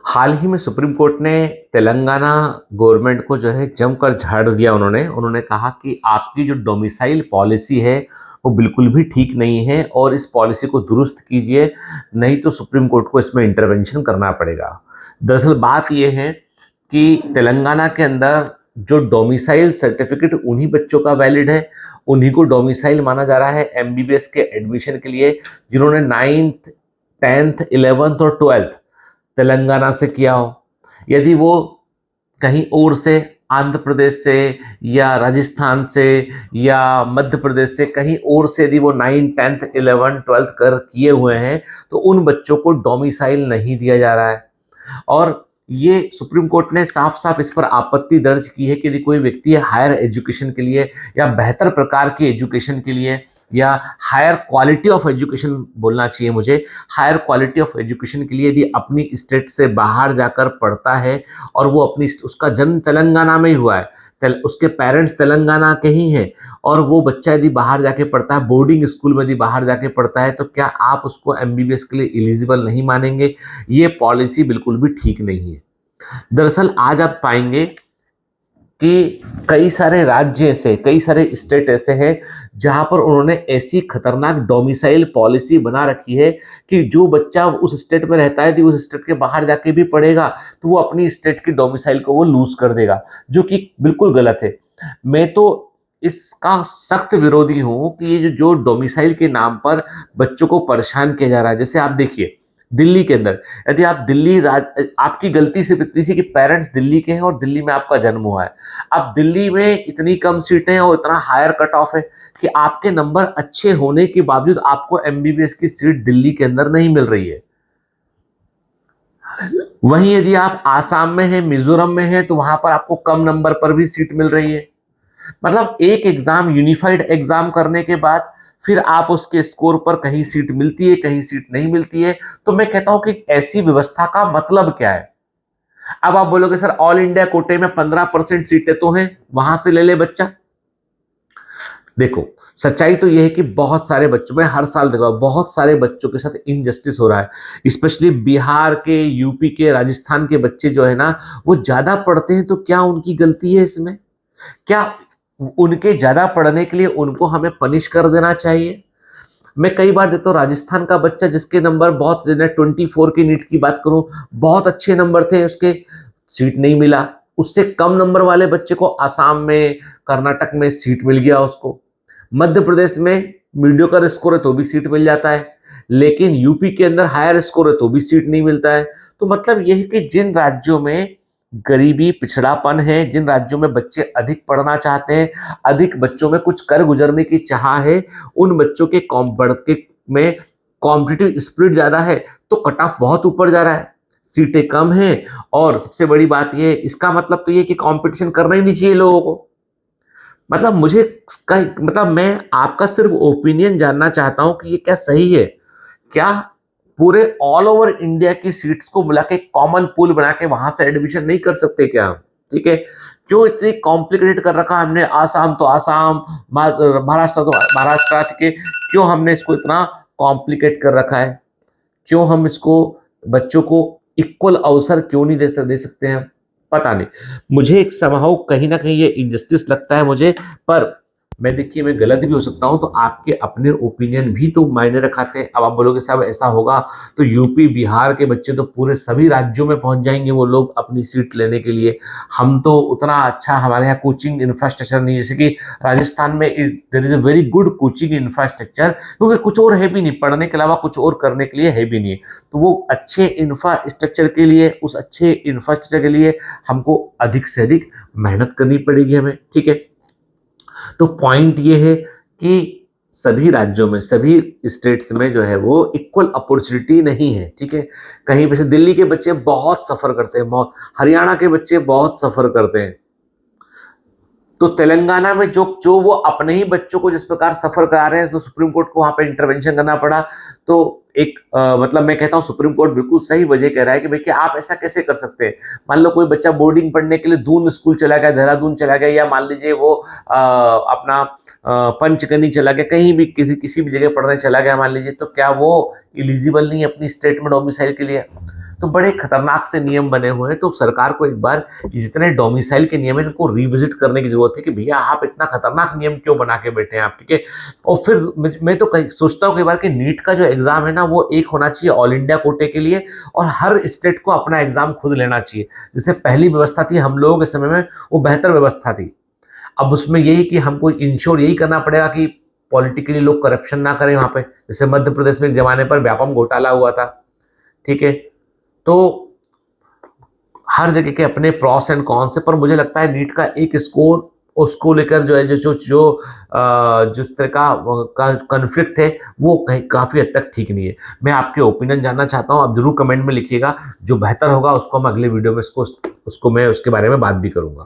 हाल ही में supreme court ने Telangana government को जो है जमकर झाड़ दिया। उन्होंने कहा कि आपकी जो डोमिसाइल पॉलिसी है वो बिल्कुल भी ठीक नहीं है और इस पॉलिसी को दुरुस्त कीजिए, नहीं तो सुप्रीम कोर्ट को इसमें इंटरवेंशन करना पड़ेगा। दरअसल बात यह है कि तेलंगाना के अंदर जो डोमिसाइल सर्टिफिकेट उन्हीं बच्चों का वैलिड है, उन्हीं को डोमिसाइल माना जा रहा है एमबीबीएस के एडमिशन के लिए, जिन्होंने 9th 10th 11th और 12th तेलंगाना से किया हो। यदि वो कहीं और से, आंध्र प्रदेश से या राजस्थान से या मध्य प्रदेश से कहीं और से यदि वो 9th 10th 11th 12th कर किए हुए हैं तो उन बच्चों को डोमिसाइल नहीं दिया जा रहा है। और ये सुप्रीम कोर्ट ने साफ साफ इस पर आपत्ति दर्ज की है कि यदि कोई व्यक्ति हायर एजुकेशन के लिए या बेहतर प्रकार की एजुकेशन के लिए या हायर क्वालिटी ऑफ एजुकेशन बोलना चाहिए मुझे, हायर क्वालिटी ऑफ एजुकेशन के लिए यदि अपनी स्टेट से बाहर जाकर पढ़ता है और वो अपनी उसका जन्म तेलंगाना में ही हुआ है, उसके पेरेंट्स तेलंगाना के ही हैं और वो बच्चा यदि बाहर जाके पढ़ता है, बोर्डिंग स्कूल में यदि बाहर जाके पढ़ता है, तो क्या आप उसको एमबीबीएस के लिए एलिजिबल नहीं मानेंगे? ये पॉलिसी बिल्कुल भी ठीक नहीं है। दरअसल आज आप पाएंगे कि कई सारे राज्य ऐसे, कई सारे स्टेट ऐसे हैं जहां पर उन्होंने ऐसी खतरनाक डोमिसाइल पॉलिसी बना रखी है कि जो बच्चा उस स्टेट में रहता है, उस स्टेट के बाहर जाके भी पढ़ेगा तो वो अपनी स्टेट की डोमिसाइल को वो लूज कर देगा, जो कि बिल्कुल गलत है। मैं तो इसका सख्त विरोधी हूं कि ये जो डोमिसाइल के नाम पर बच्चों को परेशान किया जा रहा है। जैसे आप देखिए दिल्ली के अंदर, यदि आप आपकी गलती से इतनी सी कि पेरेंट्स दिल्ली के हैं और दिल्ली में आपका जन्म हुआ है, अब दिल्ली में इतनी कम सीटें और इतना हायर कट ऑफ है कि आपके नंबर अच्छे होने के बावजूद आपको एमबीबीएस की सीट दिल्ली के अंदर नहीं मिल रही है। वहीं यदि आप आसाम में हैं, मिजोरम में हैं, तो वहां पर आपको कम नंबर पर भी सीट मिल रही है। मतलब एक एग्जाम, यूनिफाइड एग्जाम करने के बाद फिर आप उसके स्कोर पर कहीं सीट मिलती है, कहीं सीट नहीं मिलती है। तो मैं कहता हूं कि ऐसी व्यवस्था का मतलब क्या है? अब आप बोलोगे सर ऑल इंडिया कोटे में 15% सीटें तो हैं, वहां से ले ले बच्चा। देखो सच्चाई तो यह है कि बहुत सारे बच्चों में हर साल देखा बहुत सारे बच्चों के साथ इनजस्टिस हो रहा है। स्पेशली बिहार के, यूपी के, राजस्थान के बच्चे जो है ना, वो ज्यादा पढ़ते हैं। तो क्या उनकी गलती है इसमें? क्या उनके ज्यादा पढ़ने के लिए उनको हमें पनिश कर देना चाहिए? मैं कई बार देखता हूँ राजस्थान का बच्चा जिसके नंबर बहुत, 24 की नीट की बात करूं, बहुत अच्छे नंबर थे उसके, सीट नहीं मिला। उससे कम नंबर वाले बच्चे को आसाम में, कर्नाटक में सीट मिल गया उसको। मध्य प्रदेश में मीडियोकर स्कोर है तो भी सीट मिल जाता है, लेकिन यूपी के अंदर हायर स्कोर है तो भी सीट नहीं मिलता है। तो मतलब यह है कि जिन राज्यों में गरीबी, पिछड़ापन है, जिन राज्यों में बच्चे अधिक पढ़ना चाहते हैं, अधिक बच्चों में कुछ कर गुजरने की चाह है, उन बच्चों के में कॉम्पिटिटिव स्पिरिट ज्यादा है, तो कट ऑफ बहुत ऊपर जा रहा है, सीटें कम हैं। और सबसे बड़ी बात यह, इसका मतलब तो ये कि कंपटीशन करना ही नहीं चाहिए लोगों को। मतलब मतलब मैं आपका सिर्फ ओपिनियन जानना चाहता हूं कि ये क्या सही है? क्या पूरे ऑल ओवर इंडिया की सीट्स को मिला के कॉमन पूल बना के वहां से एडमिशन नहीं कर सकते क्या हम? ठीक है, क्यों इतनी कॉम्प्लिकेटेड कर रखा हमने? आसाम तो आसाम, महाराष्ट्र तो महाराष्ट्र, ठीक है, क्यों हमने इसको इतना कॉम्प्लिकेट कर रखा है? क्यों हम इसको बच्चों को इक्वल अवसर क्यों नहीं दे सकते हैं? पता नहीं, मुझे एक समहाउ कहीं ना कहीं ये इनजस्टिस लगता है मुझे। पर मैं देखिए, मैं गलत भी हो सकता हूं, तो आपके अपने ओपिनियन भी तो मायने रखाते हैं। अब आप बोलोगे साहब ऐसा होगा तो यूपी बिहार के बच्चे तो पूरे सभी राज्यों में पहुंच जाएंगे वो लोग अपनी सीट लेने के लिए। हम तो उतना अच्छा, हमारे यहाँ कोचिंग इंफ्रास्ट्रक्चर नहीं है। जैसे कि राजस्थान में there is a very good coaching infrastructure, क्योंकि कुछ और है भी नहीं, पढ़ने के अलावा कुछ और करने के लिए है भी नहीं। तो वो अच्छे इंफ्रास्ट्रक्चर के लिए, उस अच्छे इंफ्रास्ट्रक्चर के लिए हमको अधिक से अधिक मेहनत करनी पड़ेगी हमें। ठीक है, तो पॉइंट ये है कि सभी राज्यों में, सभी स्टेट्स में जो है वो इक्वल अपॉर्चुनिटी नहीं है। ठीक है, कहीं पे से दिल्ली के बच्चे बहुत सफर करते हैं, बहुत, हरियाणा के बच्चे बहुत सफर करते हैं। तो तेलंगाना में जो जो वो अपने ही बच्चों को जिस प्रकार सफर करा रहे हैं, तो सुप्रीम कोर्ट को वहां पे इंटरवेंशन करना पड़ा। तो एक मतलब मैं कहता हूँ सुप्रीम कोर्ट बिल्कुल सही वजह कह रहा है कि भाई कि आप ऐसा कैसे कर सकते हैं। मान लो कोई बच्चा बोर्डिंग पढ़ने के लिए दून स्कूल चला गया, देहरादून चला गया, या मान लीजिए वो अपना पंचगनी चला गया, कहीं भी किसी किसी भी जगह पढ़ने चला गया मान लीजिए, तो क्या वो इलिजिबल नहीं है अपनी स्टेट में डोमिसाइल के लिए? तो बड़े खतरनाक से नियम बने हुए हैं। तो सरकार को एक बार जितने डोमिसाइल के नियम है इनको रिविजिट करने की जरूरत है कि भैया आप इतना खतरनाक नियम क्यों बना के बैठे हैं आप, ठीक है। और फिर मैं तो सोचता हूँ कई बार कि नीट का जो एग्जाम है ना वो एक होना चाहिए ऑल इंडिया कोटे के लिए, और हर स्टेट को अपना एग्जाम खुद लेना चाहिए। जैसे पहली व्यवस्था थी हम लोगों के समय में, वो बेहतर व्यवस्था थी। अब उसमें यही कि हमको इंश्योर यही करना पड़ेगा कि पॉलिटिकली लोग करप्शन ना करें वहां पे। जैसे मध्य प्रदेश में एक जमाने पर व्यापम घोटाला हुआ था, ठीक है। तो हर जगह के अपने प्रॉस एंड कॉन्स है, पर मुझे लगता है नीट का एक स्कोर उसको लेकर जो है जिस तरह का कन्फ्लिक्ट है वो कहीं काफी हद तक ठीक नहीं है। मैं आपके ओपिनियन जानना चाहता हूं, आप जरूर कमेंट में लिखिएगा। जो बेहतर होगा उसको हम अगले वीडियो में उसको मैं उसके बारे में बात भी करूंगा।